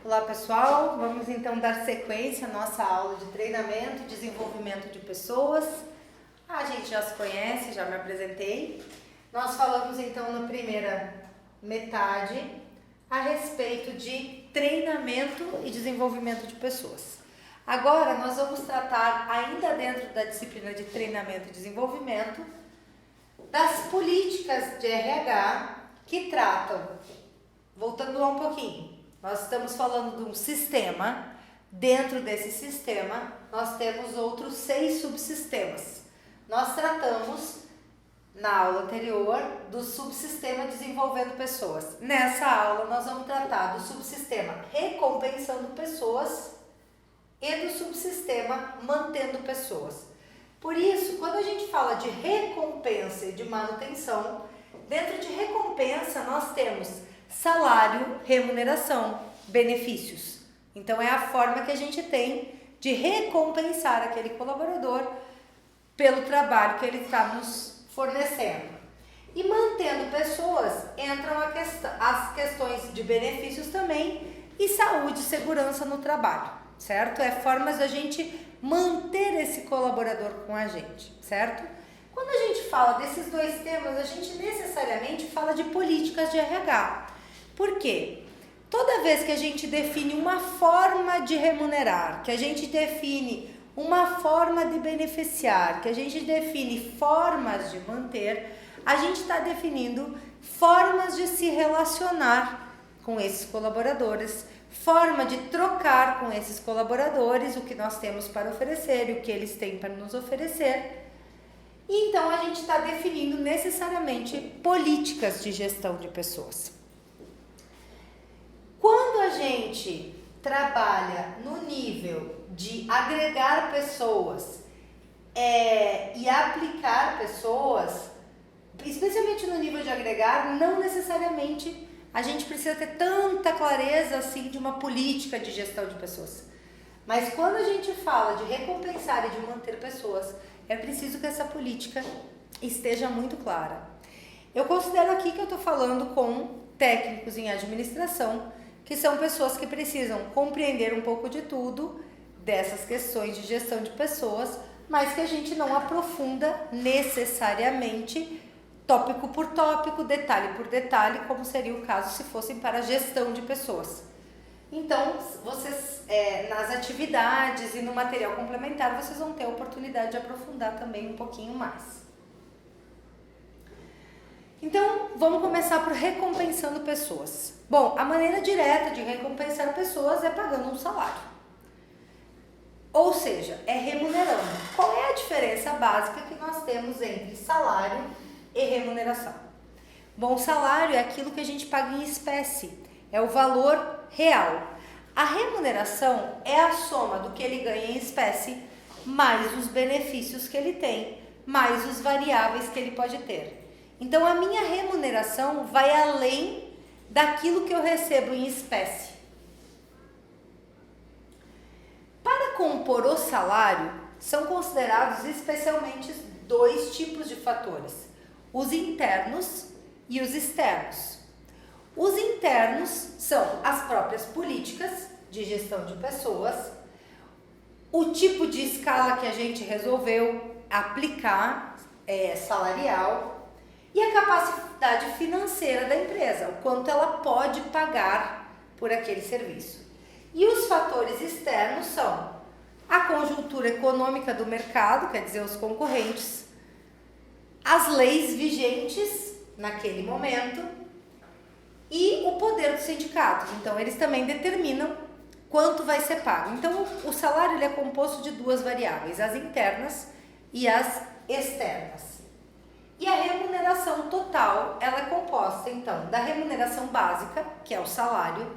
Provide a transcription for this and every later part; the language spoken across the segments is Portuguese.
Olá pessoal, vamos então dar sequência à nossa aula de treinamento e desenvolvimento de pessoas. A gente já se conhece, já me apresentei. Nós falamos então na primeira metade a respeito de treinamento e desenvolvimento de pessoas. Agora nós vamos tratar, ainda dentro da disciplina de treinamento e desenvolvimento, das políticas de RH que tratam, voltando lá um pouquinho, nós estamos falando de um sistema. Dentro desse sistema nós temos outros 6 subsistemas. Nós tratamos na aula anterior do subsistema desenvolvendo pessoas. Nessa aula nós vamos tratar do subsistema recompensando pessoas e do subsistema mantendo pessoas. Por isso, quando a gente fala de recompensa e de manutenção, dentro de recompensa nós temos salário, remuneração, benefícios. Então é a forma que a gente tem de recompensar aquele colaborador pelo trabalho que ele está nos fornecendo. E mantendo pessoas, entram as questões de benefícios também e saúde e segurança no trabalho, certo? É formas da gente manter esse colaborador com a gente, certo? Quando a gente fala desses 2 temas, a gente necessariamente fala de políticas de RH. Por quê? Toda vez que a gente define uma forma de remunerar, que a gente define uma forma de beneficiar, que a gente define formas de manter, a gente está definindo formas de se relacionar com esses colaboradores, forma de trocar com esses colaboradores o que nós temos para oferecer e o que eles têm para nos oferecer. E então a gente está definindo necessariamente políticas de gestão de pessoas. Quando a gente trabalha no nível de agregar pessoas e aplicar pessoas, especialmente no nível de agregar, não necessariamente a gente precisa ter tanta clareza assim de uma política de gestão de pessoas. Mas quando a gente fala de recompensar e de manter pessoas, é preciso que essa política esteja muito clara. Eu considero aqui que eu estou falando com técnicos em administração, que são pessoas que precisam compreender um pouco de tudo dessas questões de gestão de pessoas, mas que a gente não aprofunda necessariamente tópico por tópico, detalhe por detalhe, como seria o caso se fossem para a gestão de pessoas. Então, vocês, nas atividades e no material complementar, vocês vão ter a oportunidade de aprofundar também um pouquinho mais. Então, vamos começar por recompensando pessoas. Bom, a maneira direta de recompensar pessoas é pagando um salário. Ou seja, é remunerando. Qual é a diferença básica que nós temos entre salário e remuneração? Bom, salário é aquilo que a gente paga em espécie, é o valor real. A remuneração é a soma do que ele ganha em espécie, mais os benefícios que ele tem, mais os variáveis que ele pode ter. Então, a minha remuneração vai além daquilo que eu recebo em espécie. Para compor o salário, são considerados especialmente 2 tipos de fatores: os internos e os externos. Os internos são as próprias políticas de gestão de pessoas, o tipo de escala que a gente resolveu aplicar salarial, e a capacidade financeira da empresa, o quanto ela pode pagar por aquele serviço. E os fatores externos são a conjuntura econômica do mercado, quer dizer, os concorrentes, as leis vigentes naquele momento e o poder dos sindicatos. Então, eles também determinam quanto vai ser pago. Então, o salário ele é composto de 2 variáveis, as internas e as externas. E a remuneração total, ela é composta, então, da remuneração básica, que é o salário,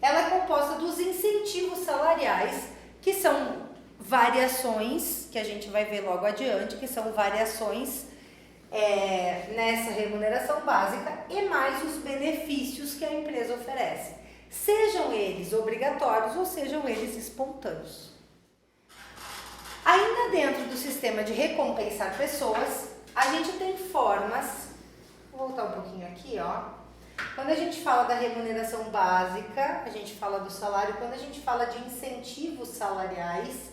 ela é composta dos incentivos salariais, que são variações, que a gente vai ver logo adiante, que são variações nessa remuneração básica, e mais os benefícios que a empresa oferece, sejam eles obrigatórios ou sejam eles espontâneos. Ainda dentro do sistema de recompensar pessoas, a gente tem formas, vou voltar um pouquinho aqui, ó. Quando a gente fala da remuneração básica, a gente fala do salário. Quando a gente fala de incentivos salariais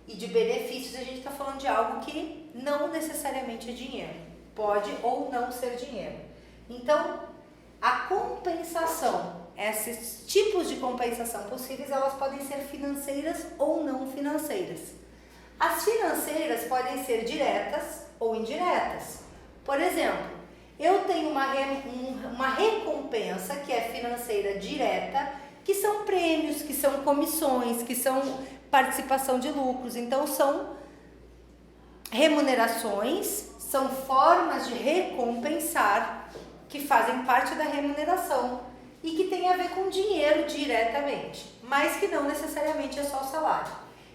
e de benefícios, a gente está falando de algo que não necessariamente é dinheiro. Pode ou não ser dinheiro. Então, a compensação, esses tipos de compensação possíveis, elas podem ser financeiras ou não financeiras. As financeiras podem ser diretas ou indiretas. Por exemplo, eu tenho uma recompensa que é financeira direta, que são prêmios, que são comissões, que são participação de lucros. Então, são remunerações, são formas de recompensar que fazem parte da remuneração e que tem a ver com dinheiro diretamente, mas que não necessariamente é só o salário.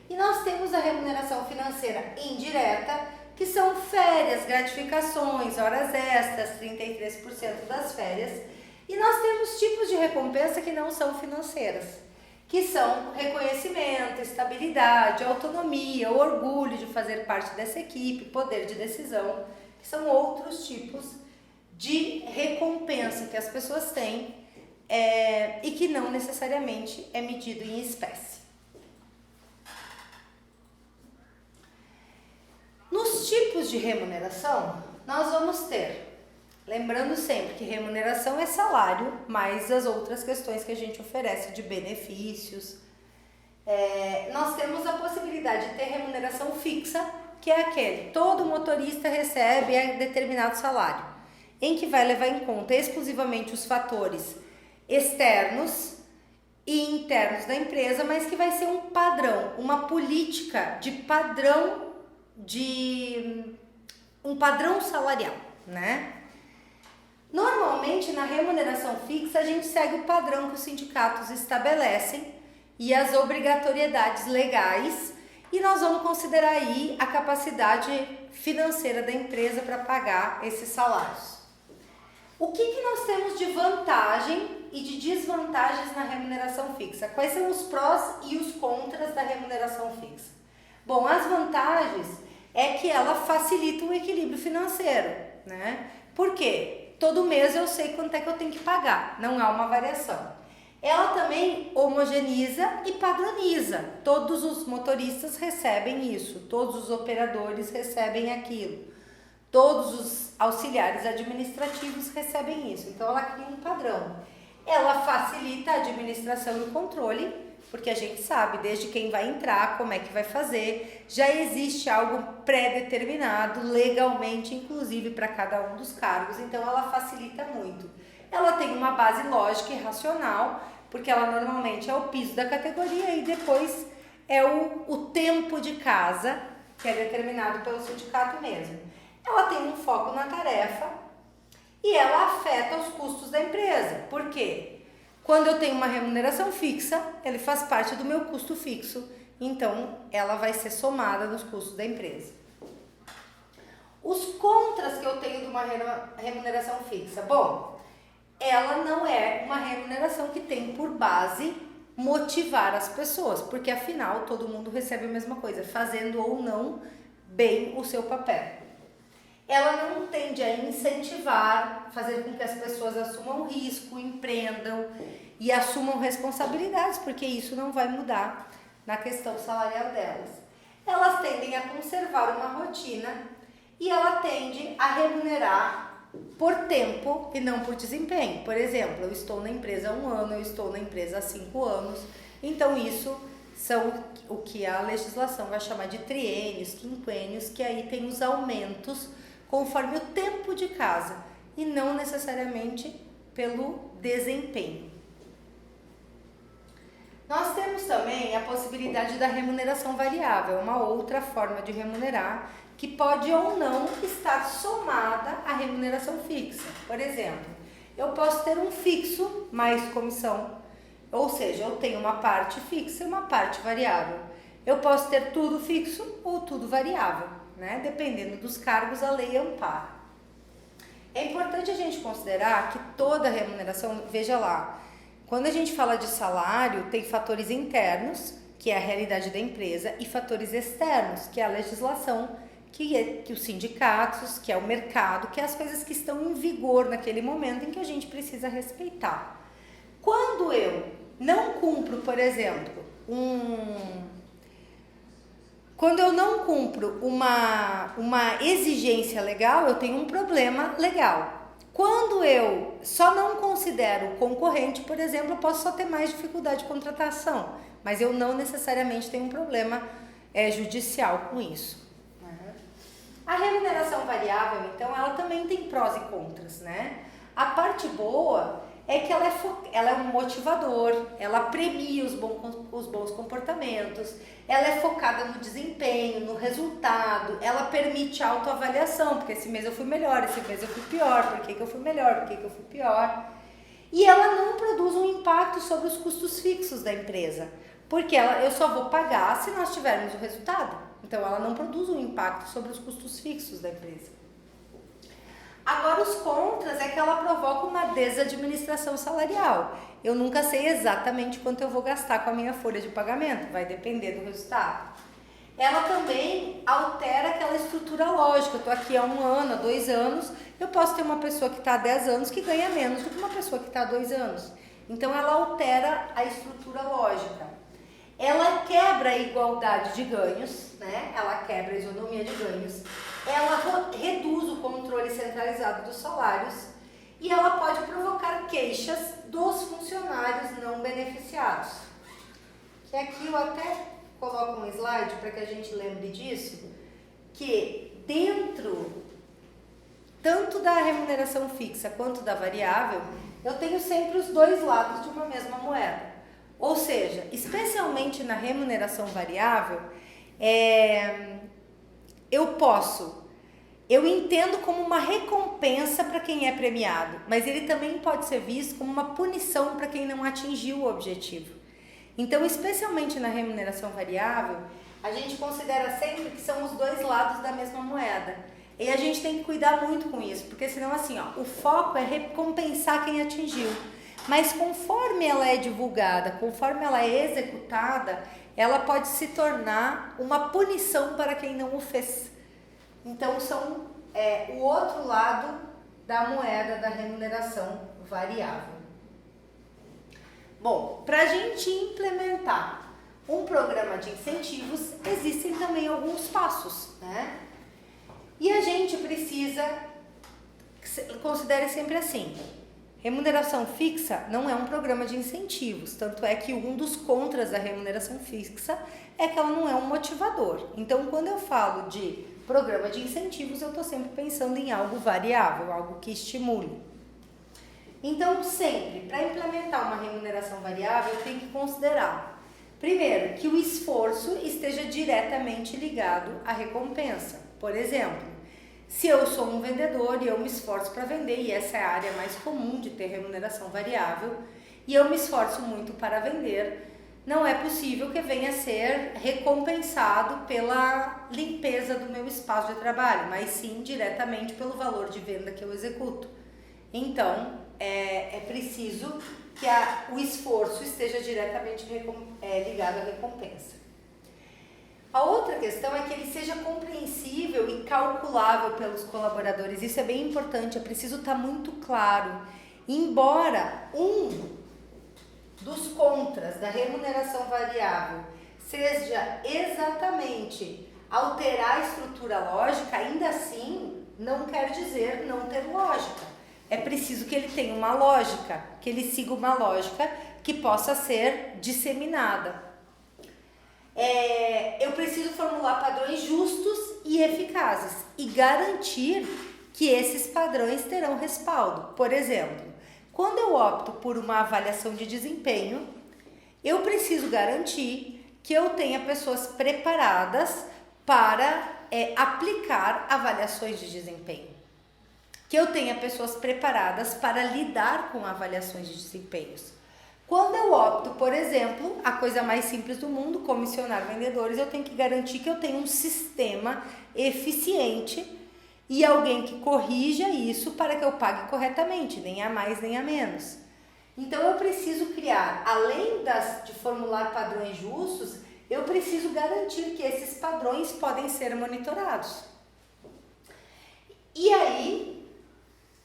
E nós temos a remuneração financeira indireta, que são férias, gratificações, horas extras, 33% das férias. E nós temos tipos de recompensa que não são financeiras, que são reconhecimento, estabilidade, autonomia, orgulho de fazer parte dessa equipe, poder de decisão, que são outros tipos de recompensa que as pessoas têm e que não necessariamente é medido em espécie. Nos tipos de remuneração, nós vamos ter, lembrando sempre que remuneração é salário, mais as outras questões que a gente oferece de benefícios. Nós temos a possibilidade de ter remuneração fixa, que é aquele, todo motorista recebe determinado salário, em que vai levar em conta exclusivamente os fatores externos e internos da empresa, mas que vai ser um padrão, uma política de um padrão salarial, né? Normalmente, na remuneração fixa, a gente segue o padrão que os sindicatos estabelecem e as obrigatoriedades legais, e nós vamos considerar aí a capacidade financeira da empresa para pagar esses salários. O que nós temos de vantagem e de desvantagens na remuneração fixa? Quais são os prós e os contras da remuneração fixa? Bom, as vantagens é que ela facilita o equilíbrio financeiro, né? Por quê? Todo mês eu sei quanto é que eu tenho que pagar, não há uma variação. Ela também homogeneiza e padroniza. Todos os motoristas recebem isso, todos os operadores recebem aquilo, todos os auxiliares administrativos recebem isso. Então, ela cria um padrão. Ela facilita a administração e o controle, porque a gente sabe desde quem vai entrar, como é que vai fazer, já existe algo pré-determinado, legalmente, inclusive para cada um dos cargos, então ela facilita muito. Ela tem uma base lógica e racional, porque ela normalmente é o piso da categoria e depois é o tempo de casa, que é determinado pelo sindicato mesmo. Ela tem um foco na tarefa e ela afeta os custos da empresa. Por quê? Quando eu tenho uma remuneração fixa, ele faz parte do meu custo fixo, então ela vai ser somada nos custos da empresa. Os contras que eu tenho de uma remuneração fixa? Bom, ela não é uma remuneração que tem por base motivar as pessoas, porque afinal todo mundo recebe a mesma coisa, fazendo ou não bem o seu papel. Ela não tende a incentivar, fazer com que as pessoas assumam risco, empreendam e assumam responsabilidades, porque isso não vai mudar na questão salarial delas. Elas tendem a conservar uma rotina e ela tende a remunerar por tempo e não por desempenho. Por exemplo, eu estou na empresa há 1 ano, eu estou na empresa há 5 anos, então isso são o que a legislação vai chamar de triênios, quinquênios, que aí tem os aumentos conforme o tempo de casa e não necessariamente pelo desempenho. Nós temos também a possibilidade da remuneração variável, uma outra forma de remunerar que pode ou não estar somada à remuneração fixa. Por exemplo, eu posso ter um fixo mais comissão, ou seja, eu tenho uma parte fixa e uma parte variável. Eu posso ter tudo fixo ou tudo variável, né? Dependendo dos cargos, a lei ampara. É importante a gente considerar que toda remuneração, veja lá, quando a gente fala de salário, tem fatores internos, que é a realidade da empresa, e fatores externos, que é a legislação que os sindicatos, que é o mercado, que é as coisas que estão em vigor naquele momento em que a gente precisa respeitar. Quando eu não cumpro, por exemplo, quando eu não cumpro uma exigência legal, eu tenho um problema legal. Quando eu só não considero o concorrente, por exemplo, eu posso só ter mais dificuldade de contratação, mas eu não necessariamente tenho um problema judicial com isso. A remuneração variável, então, ela também tem prós e contras, né? A parte boa é que ela é um motivador, ela premia os bons comportamentos, ela é focada no desempenho, no resultado, ela permite autoavaliação, porque esse mês eu fui melhor, esse mês eu fui pior, por que eu fui melhor, por que eu fui pior. E ela não produz um impacto sobre os custos fixos da empresa, porque eu só vou pagar se nós tivermos o resultado. Então, ela não produz um impacto sobre os custos fixos da empresa. Agora, os contras é que ela provoca uma desadministração salarial. Eu nunca sei exatamente quanto eu vou gastar com a minha folha de pagamento, vai depender do resultado. Ela também altera aquela estrutura lógica. Eu estou aqui há 1 ano, há 2 anos, eu posso ter uma pessoa que está há 10 anos que ganha menos do que uma pessoa que está há 2 anos. Então, ela altera a estrutura lógica. Ela quebra a igualdade de ganhos, né? Ela quebra a isonomia de ganhos, ela reduz o controle centralizado dos salários e ela pode provocar queixas dos funcionários não beneficiados. Que aqui eu até coloco um slide para que a gente lembre disso, que dentro tanto da remuneração fixa quanto da variável, eu tenho sempre os dois lados de uma mesma moeda. Ou seja, especialmente na remuneração variável, eu entendo como uma recompensa para quem é premiado, mas ele também pode ser visto como uma punição para quem não atingiu o objetivo. Então, especialmente na remuneração variável, a gente considera sempre que são os dois lados da mesma moeda. E a gente tem que cuidar muito com isso, porque senão assim, o foco é recompensar quem atingiu. Mas conforme ela é divulgada, conforme ela é executada, ela pode se tornar uma punição para quem não o fez. Então, são o outro lado da moeda da remuneração variável. Bom, para a gente implementar um programa de incentivos, existem também alguns passos, né? E a gente precisa, considere sempre assim, remuneração fixa não é um programa de incentivos, tanto é que um dos contras da remuneração fixa é que ela não é um motivador. Então, quando eu falo de programa de incentivos, eu estou sempre pensando em algo variável, algo que estimule. Então, sempre, para implementar uma remuneração variável, eu tenho que considerar, primeiro, que o esforço esteja diretamente ligado à recompensa. Por exemplo, se eu sou um vendedor e eu me esforço para vender, e essa é a área mais comum de ter remuneração variável, e eu me esforço muito para vender, não é possível que venha a ser recompensado pela limpeza do meu espaço de trabalho, mas sim diretamente pelo valor de venda que eu executo. Então, é preciso que o esforço esteja diretamente ligado à recompensa. A outra questão é que ele seja compreensível e calculável pelos colaboradores. Isso é bem importante, é preciso estar muito claro. Embora um dos contras da remuneração variável seja exatamente alterar a estrutura lógica, ainda assim não quer dizer não ter lógica. É preciso que ele tenha uma lógica, que ele siga uma lógica que possa ser disseminada. Eu preciso formular padrões justos e eficazes e garantir que esses padrões terão respaldo. Por exemplo, quando eu opto por uma avaliação de desempenho, eu preciso garantir que eu tenha pessoas preparadas para aplicar avaliações de desempenho. Que eu tenha pessoas preparadas para lidar com avaliações de desempenhos. Quando eu opto, por exemplo, a coisa mais simples do mundo, comissionar vendedores, eu tenho que garantir que eu tenho um sistema eficiente e alguém que corrija isso para que eu pague corretamente, nem a mais nem a menos. Então eu preciso criar, além de formular padrões justos, eu preciso garantir que esses padrões podem ser monitorados. E aí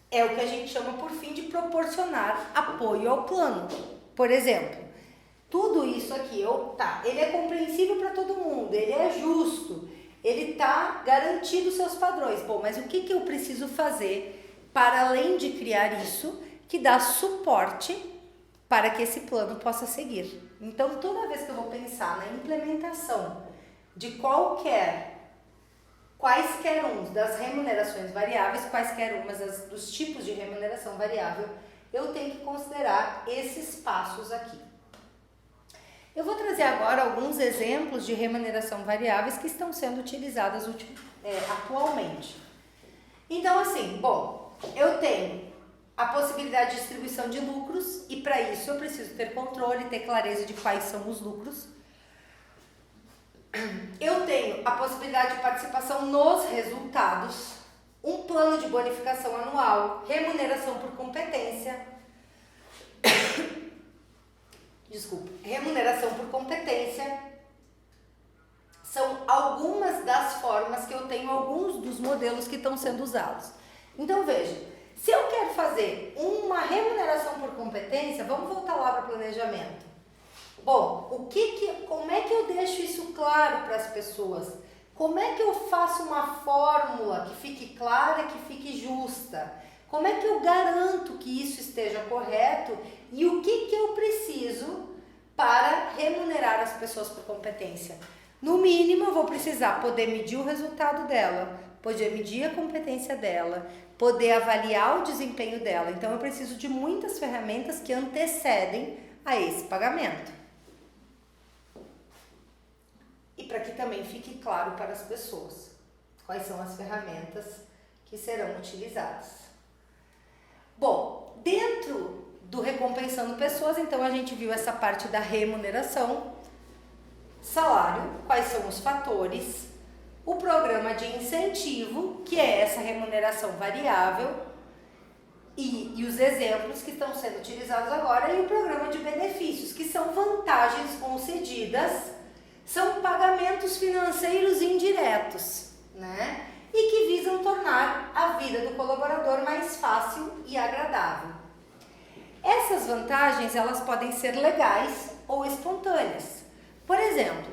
é o que a gente chama por fim de proporcionar apoio ao plano. Por exemplo, tudo isso aqui, ele é compreensível para todo mundo, ele é justo, ele está garantido os seus padrões. Bom, mas o que eu preciso fazer para além de criar isso, que dá suporte para que esse plano possa seguir? Então, toda vez que eu vou pensar na implementação de quaisquer uns das remunerações variáveis, quaisquer umas dos tipos de remuneração variável, eu tenho que considerar esses passos aqui. Eu vou trazer agora alguns exemplos de remuneração variáveis que estão sendo utilizadas atualmente. Então, assim, bom, eu tenho a possibilidade de distribuição de lucros e para isso eu preciso ter controle, ter clareza de quais são os lucros. Eu tenho a possibilidade de participação nos resultados, um plano de bonificação anual, remuneração por competência. Remuneração por competência. São algumas das formas que eu tenho, alguns dos modelos que estão sendo usados. Então, veja, se eu quero fazer uma remuneração por competência, vamos voltar lá para o planejamento. Bom, como é que eu deixo isso claro para as pessoas? Como é que eu faço uma fórmula que fique clara, que fique justa? Como é que eu garanto que isso esteja correto? E o que eu preciso para remunerar as pessoas por competência? No mínimo, eu vou precisar poder medir o resultado dela, poder medir a competência dela, poder avaliar o desempenho dela. Então, eu preciso de muitas ferramentas que antecedem a esse pagamento. E para que também fique claro para as pessoas quais são as ferramentas que serão utilizadas. Bom, dentro do Recompensando Pessoas, então a gente viu essa parte da remuneração, salário, quais são os fatores, o programa de incentivo, que é essa remuneração variável, e os exemplos que estão sendo utilizados agora, e o programa de benefícios, que são vantagens concedidas, são pagamentos financeiros indiretos, né? E que visam tornar a vida do colaborador mais fácil e agradável. Essas vantagens, elas podem ser legais ou espontâneas. Por exemplo,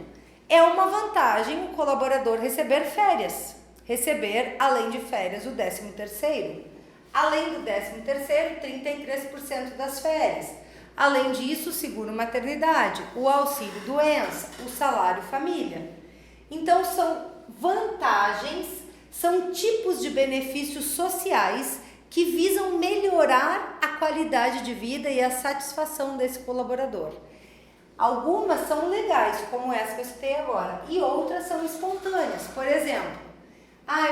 é uma vantagem o colaborador receber férias, receber, além de férias, o 13º. Além do 13º, 33% das férias. Além disso, o seguro maternidade, o auxílio doença, o salário família. Então, são vantagens, são tipos de benefícios sociais que visam melhorar a qualidade de vida e a satisfação desse colaborador. Algumas são legais, como essa que eu citei agora, e outras são espontâneas. Por exemplo,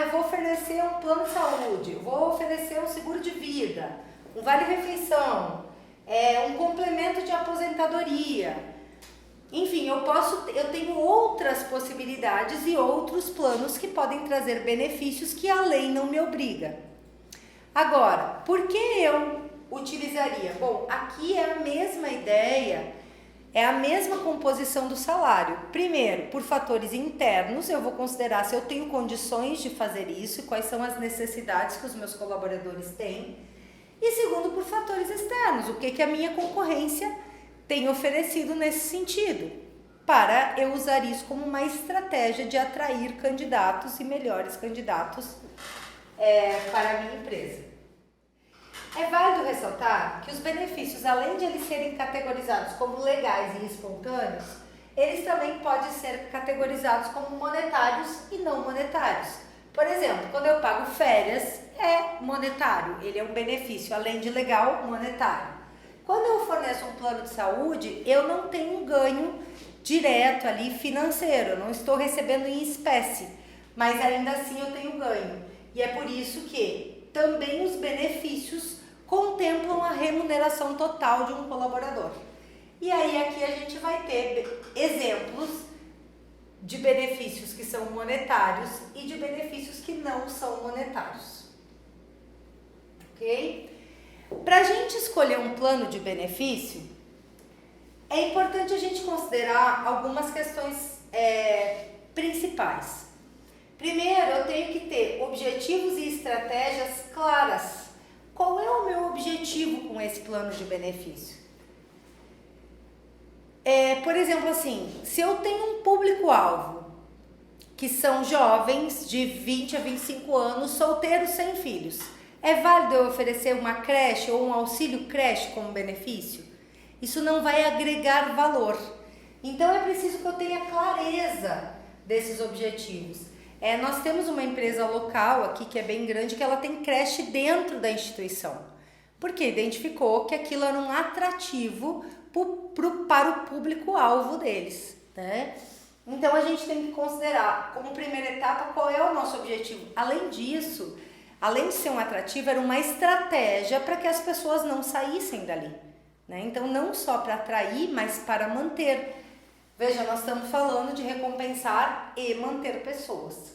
eu vou oferecer um plano de saúde, eu vou oferecer um seguro de vida, um vale-refeição, um complemento de aposentadoria. Enfim, eu tenho outras possibilidades e outros planos que podem trazer benefícios que a lei não me obriga. Agora, por que eu utilizaria? Bom, aqui é a mesma ideia, é a mesma composição do salário. Primeiro, por fatores internos, eu vou considerar se eu tenho condições de fazer isso e quais são as necessidades que os meus colaboradores têm. E segundo, por fatores externos, o que a minha concorrência tem oferecido nesse sentido, para eu usar isso como uma estratégia de atrair candidatos e melhores candidatos para a minha empresa. É válido ressaltar que os benefícios, além de eles serem categorizados como legais e espontâneos, eles também podem ser categorizados como monetários e não monetários. Por exemplo, quando eu pago férias, é monetário, ele é um benefício, além de legal, monetário. Quando eu forneço um plano de saúde, eu não tenho um ganho direto ali financeiro, eu não estou recebendo em espécie, mas ainda assim eu tenho ganho. E é por isso que também os benefícios contemplam a remuneração total de um colaborador. E aí aqui a gente vai ter exemplos de benefícios que são monetários e de benefícios que não são monetários. Ok? Para a gente escolher um plano de benefício, é importante a gente considerar algumas questões principais. Primeiro, eu tenho que ter objetivos e estratégias claras. Qual é o meu objetivo com esse plano de benefício? Por exemplo, assim, se eu tenho um público-alvo, que são jovens de 20 a 25 anos, solteiros sem filhos, é válido eu oferecer uma creche ou um auxílio creche como benefício? Isso não vai agregar valor. Então é preciso que eu tenha clareza desses objetivos. Nós temos uma empresa local aqui que é bem grande, que ela tem creche dentro da instituição, porque identificou que aquilo era um atrativo para o público-alvo deles, né? Então a gente tem que considerar como primeira etapa qual é o nosso objetivo. Além disso, além de ser um atrativo, era uma estratégia para que as pessoas não saíssem dali, né? Então não só para atrair, mas para manter. Veja, nós estamos falando de recompensar e manter pessoas.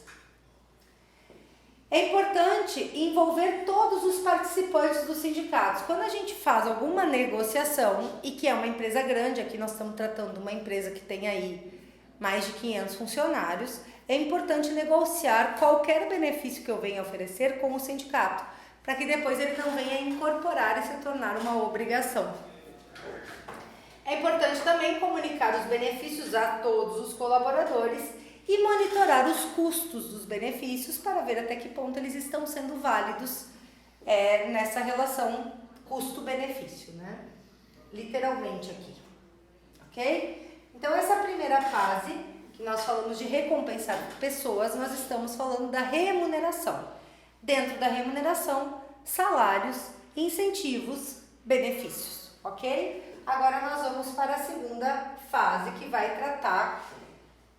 É importante envolver todos os participantes dos sindicatos. Quando a gente faz alguma negociação, e que é uma empresa grande, aqui nós estamos tratando de uma empresa que tem aí mais de 500 funcionários, é importante negociar qualquer benefício que eu venha oferecer com o sindicato, para que depois ele não venha incorporar e se tornar uma obrigação. É importante também comunicar os benefícios a todos os colaboradores e monitorar os custos dos benefícios para ver até que ponto eles estão sendo válidos nessa relação custo-benefício, né? Literalmente aqui, ok? Então essa primeira fase, que nós falamos de recompensar pessoas, nós estamos falando da remuneração. Dentro da remuneração, salários, incentivos, benefícios, ok? Agora nós vamos para a segunda fase, que vai tratar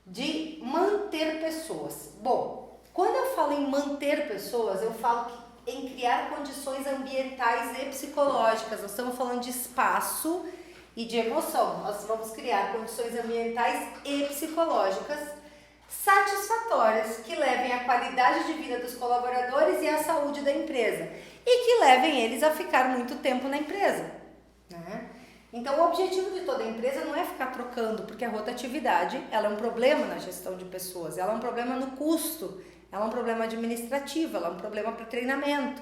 de manter pessoas. Bom, quando eu falo em manter pessoas, eu falo em criar condições ambientais e psicológicas. Nós estamos falando de espaço e de emoção. Nós vamos criar condições ambientais e psicológicas satisfatórias que levem a qualidade de vida dos colaboradores e a saúde da empresa e que levem eles a ficar muito tempo na empresa, né? Então, o objetivo de toda empresa não é ficar trocando, porque a rotatividade ela é um problema na gestão de pessoas, ela é um problema no custo, ela é um problema administrativo, ela é um problema para treinamento.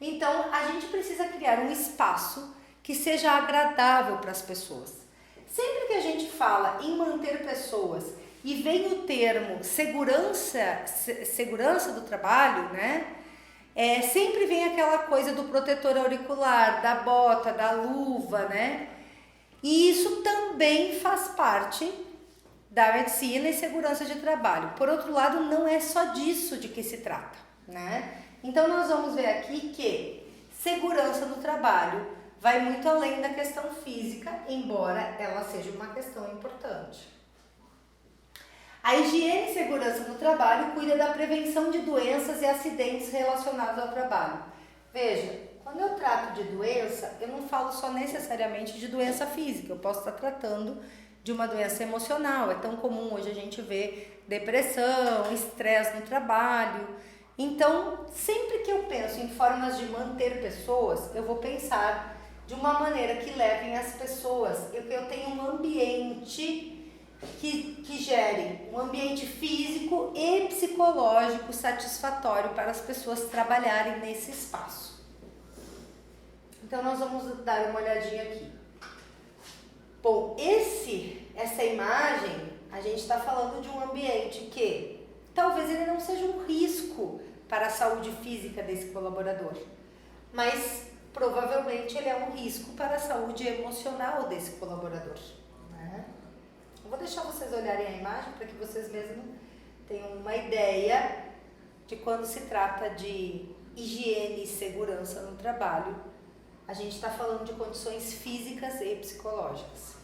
Então, a gente precisa criar um espaço que seja agradável para as pessoas. Sempre que a gente fala em manter pessoas e vem o termo segurança do trabalho, né? Sempre vem aquela coisa do protetor auricular, da bota, da luva, né? E isso também faz parte da medicina e segurança de trabalho. Por outro lado, não é só disso de que se trata, né? Então, nós vamos ver aqui que segurança do trabalho vai muito além da questão física, embora ela seja uma questão importante. A higiene e segurança no trabalho cuida da prevenção de doenças e acidentes relacionados ao trabalho. Veja, quando eu trato de doença, eu não falo só necessariamente de doença física, eu posso estar tratando de uma doença emocional. É tão comum hoje a gente ver depressão, estresse no trabalho. Então, sempre que eu penso em formas de manter pessoas, eu vou pensar de uma maneira que levem as pessoas, eu tenho um ambiente que gere um ambiente físico e psicológico satisfatório para as pessoas trabalharem nesse espaço. Então, nós vamos dar uma olhadinha aqui. Bom, essa imagem, a gente está falando de um ambiente que talvez ele não seja um risco para a saúde física desse colaborador, mas provavelmente ele é um risco para a saúde emocional desse colaborador, né? Eu vou deixar vocês olharem a imagem para que vocês mesmos tenham uma ideia de quando se trata de higiene e segurança no trabalho, a gente está falando de condições físicas e psicológicas.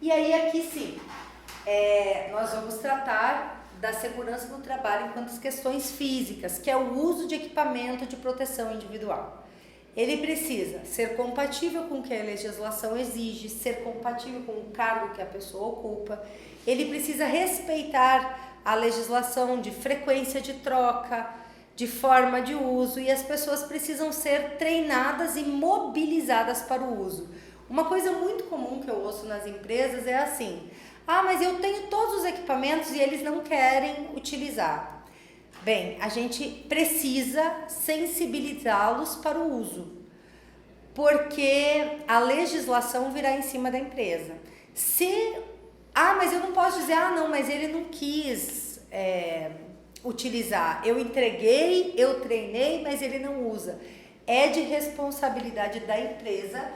E aí aqui sim, nós vamos tratar da segurança no trabalho enquanto questões físicas, que é o uso de equipamento de proteção individual. Ele precisa ser compatível com o que a legislação exige, ser compatível com o cargo que a pessoa ocupa. Ele precisa respeitar a legislação de frequência de troca, de forma de uso, e as pessoas precisam ser treinadas e mobilizadas para o uso. Uma coisa muito comum que eu ouço nas empresas é assim: Ah, mas eu tenho todos os equipamentos e eles não querem utilizar. Bem, a gente precisa sensibilizá-los para o uso, porque a legislação virá em cima da empresa. Mas eu não posso dizer, não, mas ele não quis utilizar. Eu entreguei, eu treinei, mas ele não usa. É de responsabilidade da empresa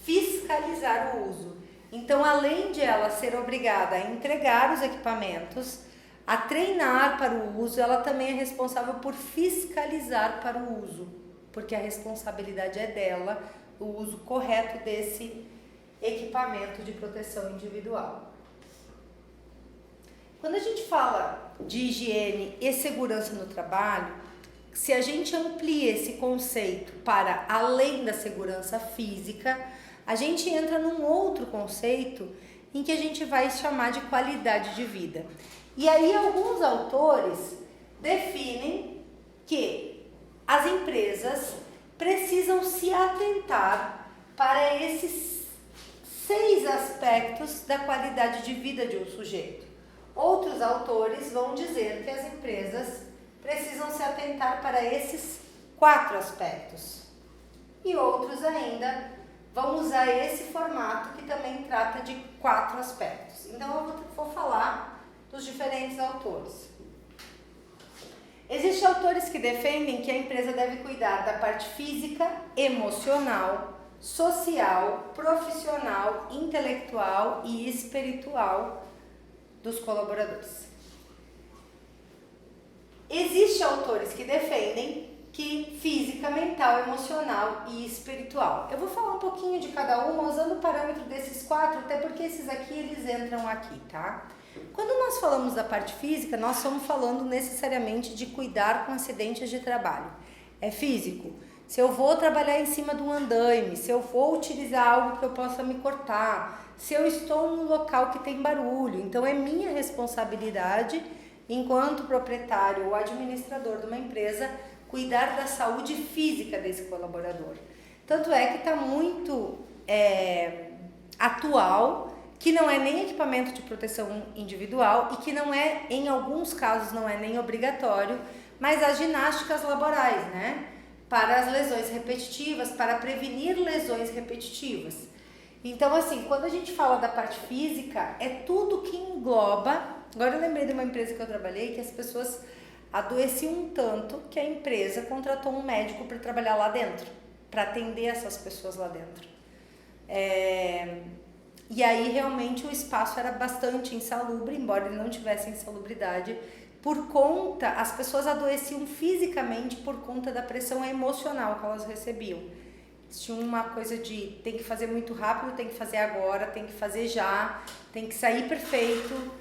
fiscalizar o uso. Então, além de ela ser obrigada a entregar os equipamentos, a treinar para o uso, ela também é responsável por fiscalizar para o uso, porque a responsabilidade é dela, o uso correto desse equipamento de proteção individual. Quando a gente fala de higiene e segurança no trabalho, se a gente amplia esse conceito para além da segurança física, a gente entra num outro conceito em que a gente vai chamar de qualidade de vida. E aí alguns autores definem que as empresas precisam se atentar para esses 6 aspectos da qualidade de vida de um sujeito. Outros autores vão dizer que as empresas precisam se atentar para esses 4 aspectos. E outros ainda vão usar esse formato que também trata de 4 aspectos. Então eu vou falar dos diferentes autores. Existem autores que defendem que a empresa deve cuidar da parte física, emocional, social, profissional, intelectual e espiritual dos colaboradores. Existem autores que defendem que física, mental, emocional e espiritual. Eu vou falar um pouquinho de cada uma usando o parâmetro desses 4, até porque esses aqui eles entram aqui, tá? Quando nós falamos da parte física, nós estamos falando necessariamente de cuidar com acidentes de trabalho. É físico. Se eu vou trabalhar em cima de um andaime, se eu vou utilizar algo que eu possa me cortar, se eu estou num local que tem barulho, então é minha responsabilidade, enquanto proprietário ou administrador de uma empresa, cuidar da saúde física desse colaborador. Tanto é que está muito atual, que não é nem equipamento de proteção individual e que não é, em alguns casos, não é nem obrigatório, mas as ginásticas laborais, né? Para as lesões repetitivas, para prevenir lesões repetitivas. Então, assim, quando a gente fala da parte física, é tudo que engloba. Agora eu lembrei de uma empresa que eu trabalhei que as pessoas adoeciam tanto que a empresa contratou um médico para trabalhar lá dentro, para atender essas pessoas lá dentro. E aí realmente o espaço era bastante insalubre, embora ele não tivesse insalubridade, por conta, as pessoas adoeciam fisicamente por conta da pressão emocional que elas recebiam. Tinha uma coisa de tem que fazer muito rápido, tem que fazer agora, tem que fazer já, tem que sair perfeito,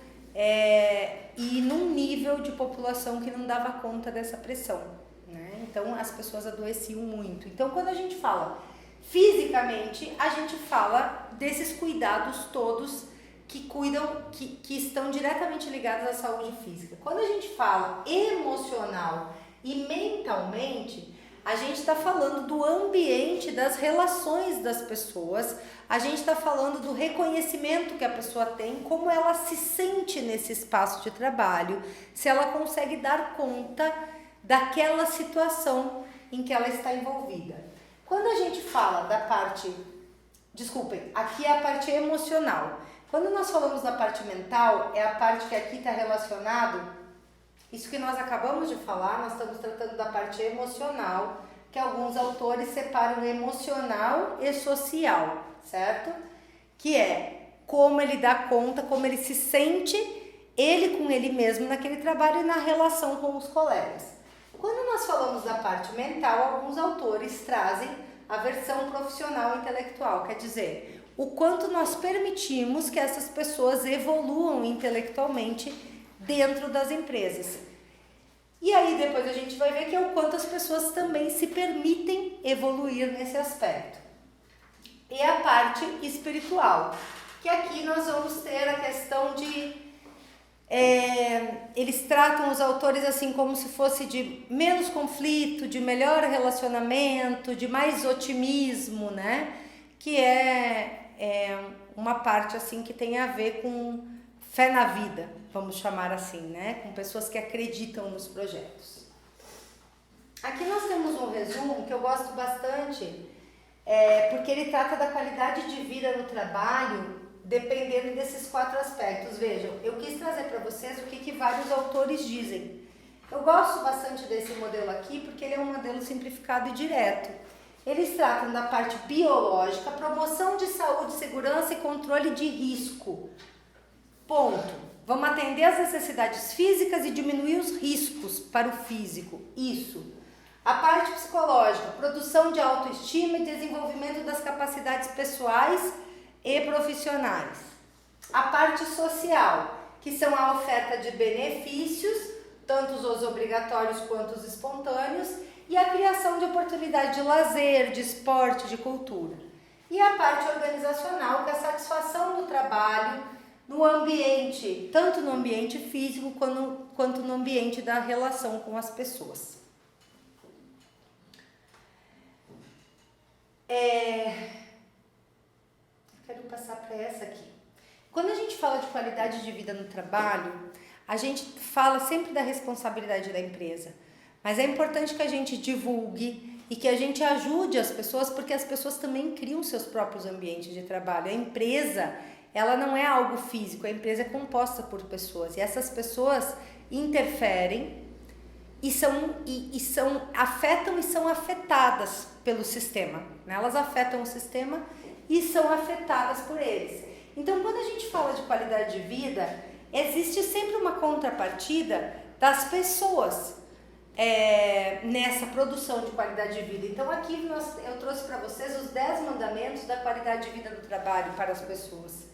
e num nível de população que não dava conta dessa pressão, né? Então as pessoas adoeciam muito. Então quando a gente fala fisicamente, a gente fala desses cuidados todos que cuidam, que estão diretamente ligados à saúde física. Quando a gente fala emocional e mentalmente, a gente está falando do ambiente, das relações das pessoas, a gente está falando do reconhecimento que a pessoa tem, como ela se sente nesse espaço de trabalho, se ela consegue dar conta daquela situação em que ela está envolvida. Quando a gente fala da parte, aqui é a parte emocional. Quando nós falamos da parte mental, é a parte que aqui está relacionado, isso que nós acabamos de falar, nós estamos tratando da parte emocional, que alguns autores separam emocional e social, certo? Que é como ele dá conta, como ele se sente, ele com ele mesmo naquele trabalho e na relação com os colegas. Quando nós falamos da parte mental, alguns autores trazem a versão profissional e intelectual, quer dizer, o quanto nós permitimos que essas pessoas evoluam intelectualmente dentro das empresas. E aí depois a gente vai ver que é o quanto as pessoas também se permitem evoluir nesse aspecto. E a parte espiritual, que aqui nós vamos ter a questão de... eles tratam os autores assim como se fosse de menos conflito, de melhor relacionamento, de mais otimismo, né? Que é uma parte assim que tem a ver com fé na vida, vamos chamar assim, né? Com pessoas que acreditam nos projetos. Aqui nós temos um resumo que eu gosto bastante, porque ele trata da qualidade de vida no trabalho, dependendo desses 4 aspectos. Vejam, eu quis trazer para vocês o que vários autores dizem. Eu gosto bastante desse modelo aqui, porque ele é um modelo simplificado e direto. Eles tratam da parte biológica, promoção de saúde, segurança e controle de risco. Ponto. Vamos atender às necessidades físicas e diminuir os riscos para o físico. Isso. A parte psicológica, produção de autoestima e desenvolvimento das capacidades pessoais e profissionais. A parte social, que são a oferta de benefícios, tanto os obrigatórios quanto os espontâneos, e a criação de oportunidade de lazer, de esporte, de cultura. E a parte organizacional, que é a satisfação do trabalho no ambiente, tanto no ambiente físico quanto no ambiente da relação com as pessoas. Quero passar para essa aqui. Quando a gente fala de qualidade de vida no trabalho, a gente fala sempre da responsabilidade da empresa. Mas é importante que a gente divulgue e que a gente ajude as pessoas, porque as pessoas também criam seus próprios ambientes de trabalho. A empresa, ela não é algo físico, a empresa é composta por pessoas. E essas pessoas interferem afetam e são afetadas pelo sistema, né? Elas afetam o sistema e são afetadas por eles. Então, quando a gente fala de qualidade de vida, existe sempre uma contrapartida das pessoas nessa produção de qualidade de vida. Então, aqui eu trouxe para vocês os 10 mandamentos da qualidade de vida no trabalho para as pessoas.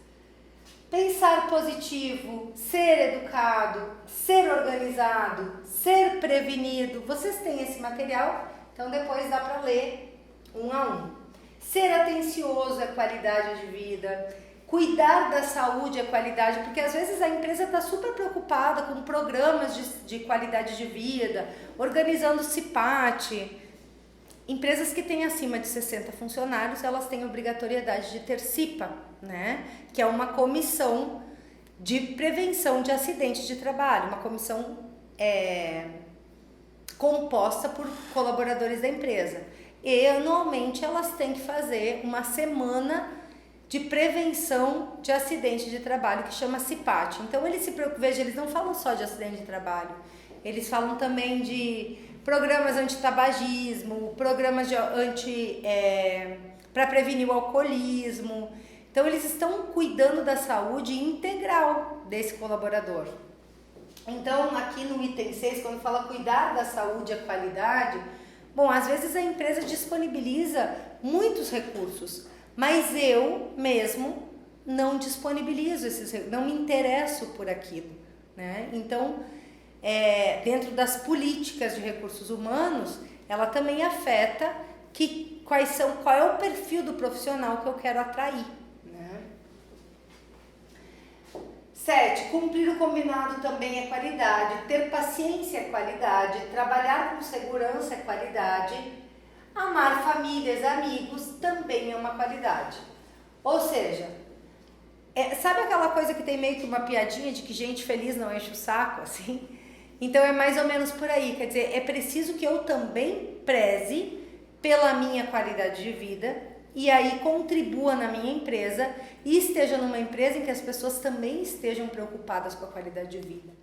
Pensar positivo, ser educado, ser organizado, ser prevenido. Vocês têm esse material, então depois dá para ler um a um. Ser atencioso é qualidade de vida. Cuidar da saúde é qualidade, porque às vezes a empresa está super preocupada com programas de qualidade de vida, organizando CIPAT. Empresas que têm acima de 60 funcionários, elas têm obrigatoriedade de ter CIPA, né? Que é uma comissão de prevenção de acidentes de trabalho, uma comissão composta por colaboradores da empresa. E anualmente elas têm que fazer uma semana de prevenção de acidente de trabalho, que chama CIPAT. Então eles se preocupam, veja, eles não falam só de acidente de trabalho, eles falam também de programas antitabagismo, programas para prevenir o alcoolismo. Então eles estão cuidando da saúde integral desse colaborador. Então aqui no item 6, quando fala cuidar da saúde e a qualidade, bom, às vezes a empresa disponibiliza muitos recursos, mas eu mesmo não disponibilizo não me interesso por aquilo, né? Então, dentro das políticas de recursos humanos, ela também afeta qual é o perfil do profissional que eu quero atrair, né? 7. Cumprir o combinado também é qualidade, ter paciência é qualidade, trabalhar com segurança é qualidade, amar famílias, amigos também é uma qualidade. Ou seja, sabe aquela coisa que tem meio que uma piadinha de que gente feliz não enche o saco, assim? Então é mais ou menos por aí, quer dizer, é preciso que eu também preze pela minha qualidade de vida e aí contribua na minha empresa e esteja numa empresa em que as pessoas também estejam preocupadas com a qualidade de vida.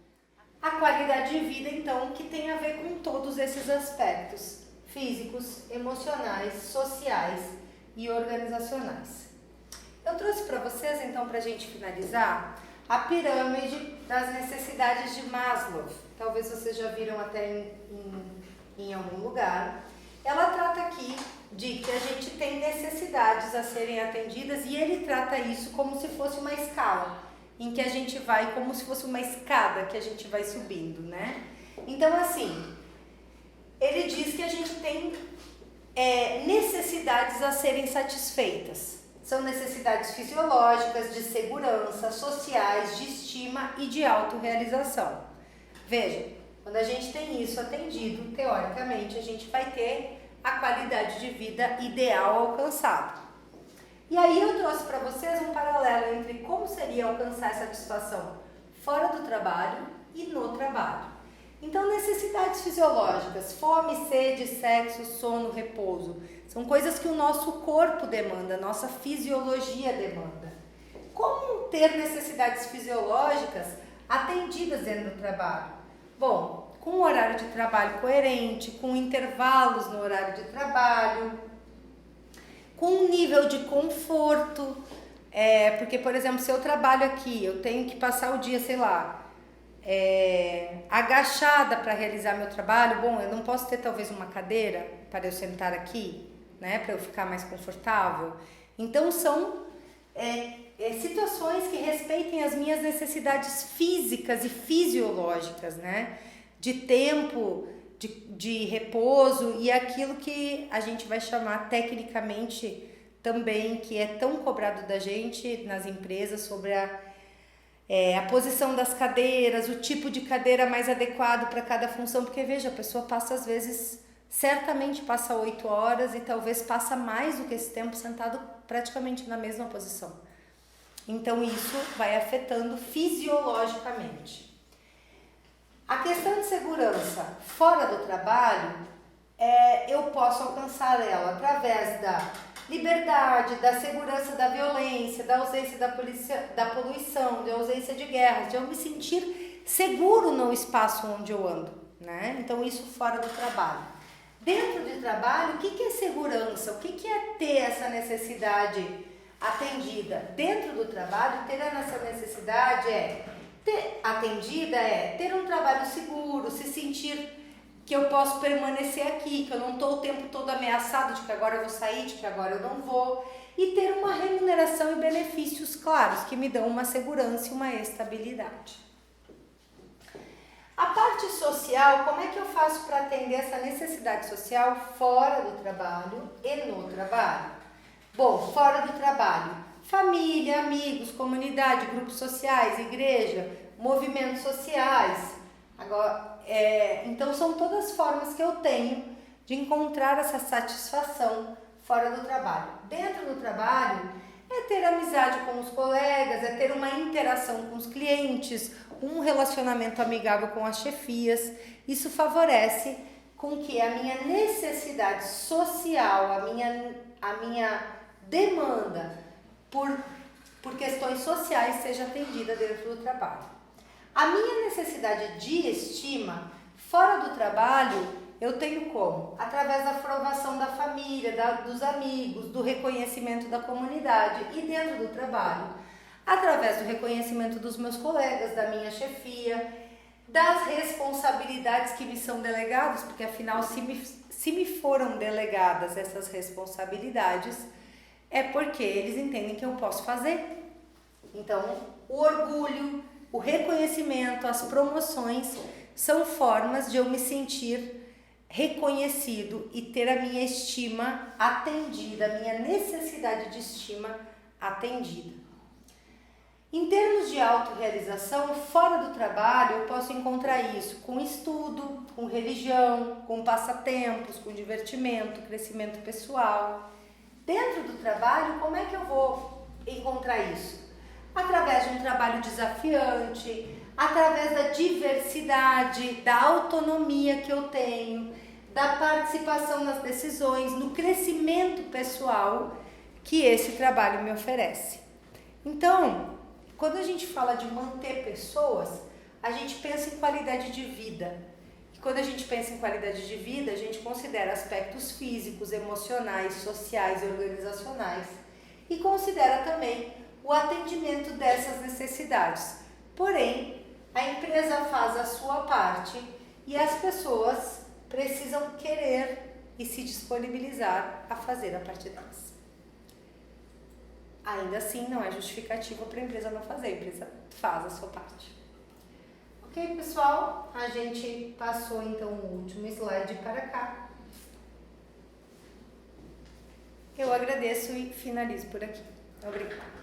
A qualidade de vida, então, que tem a ver com todos esses aspectos físicos, emocionais, sociais e organizacionais. Eu trouxe para vocês, então, para a gente finalizar, a pirâmide das necessidades de Maslow. Talvez vocês já viram até em algum lugar. Ela trata aqui de que a gente tem necessidades a serem atendidas e ele trata isso como se fosse uma escala, em que a gente vai, como se fosse uma escada que a gente vai subindo, né? Então, assim, ele diz que a gente tem necessidades a serem satisfeitas. São necessidades fisiológicas, de segurança, sociais, de estima e de autorrealização. Veja, quando a gente tem isso atendido, teoricamente, a gente vai ter a qualidade de vida ideal alcançada. E aí eu trouxe para vocês um paralelo entre como seria alcançar essa satisfação fora do trabalho e no trabalho. Então, necessidades fisiológicas, fome, sede, sexo, sono, repouso, são coisas que o nosso corpo demanda, nossa fisiologia demanda. Como ter necessidades fisiológicas atendidas dentro do trabalho? Bom, com um horário de trabalho coerente, com intervalos no horário de trabalho, com um nível de conforto, porque, por exemplo, se eu trabalho aqui, eu tenho que passar o dia, sei lá, agachada para realizar meu trabalho, bom, eu não posso ter talvez uma cadeira para eu sentar aqui, né, para eu ficar mais confortável. Então são situações que respeitem as minhas necessidades físicas e fisiológicas, né, de tempo, de repouso e aquilo que a gente vai chamar tecnicamente também, que é tão cobrado da gente nas empresas, sobre a posição das cadeiras, o tipo de cadeira mais adequado para cada função, porque veja, a pessoa passa às vezes, certamente passa 8 horas e talvez passa mais do que esse tempo sentado praticamente na mesma posição. Então isso vai afetando fisiologicamente. A questão de segurança fora do trabalho, eu posso alcançar ela através da liberdade, da segurança da violência, da ausência da poluição, da ausência de guerras, de eu me sentir seguro no espaço onde eu ando, né? Então isso fora do trabalho. Dentro do trabalho, o que é segurança? O que é ter essa necessidade atendida? Dentro do trabalho, ter essa necessidade ter um trabalho seguro, se sentir que eu posso permanecer aqui, que eu não estou o tempo todo ameaçado de que agora eu vou sair, de que agora eu não vou, e ter uma remuneração e benefícios claros que me dão uma segurança e uma estabilidade. A parte social, como é que eu faço para atender essa necessidade social fora do trabalho e no trabalho? Bom, fora do trabalho, família, amigos, comunidade, grupos sociais, igreja, movimentos sociais. Agora, então são todas formas que eu tenho de encontrar essa satisfação fora do trabalho. Dentro do trabalho é ter amizade com os colegas, é ter uma interação com os clientes, um relacionamento amigável com as chefias. Isso favorece com que a minha necessidade social, a minha demanda por questões sociais seja atendida dentro do trabalho. A minha necessidade de estima fora do trabalho eu tenho como? Através da aprovação da família, dos amigos, do reconhecimento da comunidade, e dentro do trabalho, através do reconhecimento dos meus colegas, da minha chefia, das responsabilidades que me são delegadas, porque afinal se me foram delegadas essas responsabilidades, é porque eles entendem que eu posso fazer. Então, o orgulho, o reconhecimento, as promoções são formas de eu me sentir reconhecido e ter a minha estima atendida, a minha necessidade de estima atendida. Em termos de autorrealização, fora do trabalho, eu posso encontrar isso com estudo, com religião, com passatempos, com divertimento, crescimento pessoal. Dentro do trabalho, como é que eu vou encontrar isso? Através de um trabalho desafiante, através da diversidade, da autonomia que eu tenho, da participação nas decisões, no crescimento pessoal que esse trabalho me oferece. Então, quando a gente fala de manter pessoas, a gente pensa em qualidade de vida. E quando a gente pensa em qualidade de vida, a gente considera aspectos físicos, emocionais, sociais e organizacionais. E considera também o atendimento dessas necessidades. Porém, a empresa faz a sua parte e as pessoas precisam querer e se disponibilizar a fazer a parte delas. Ainda assim, não é justificativa para a empresa não fazer, a empresa faz a sua parte. Ok, pessoal? A gente passou então o último slide para cá. Eu agradeço e finalizo por aqui. Obrigada.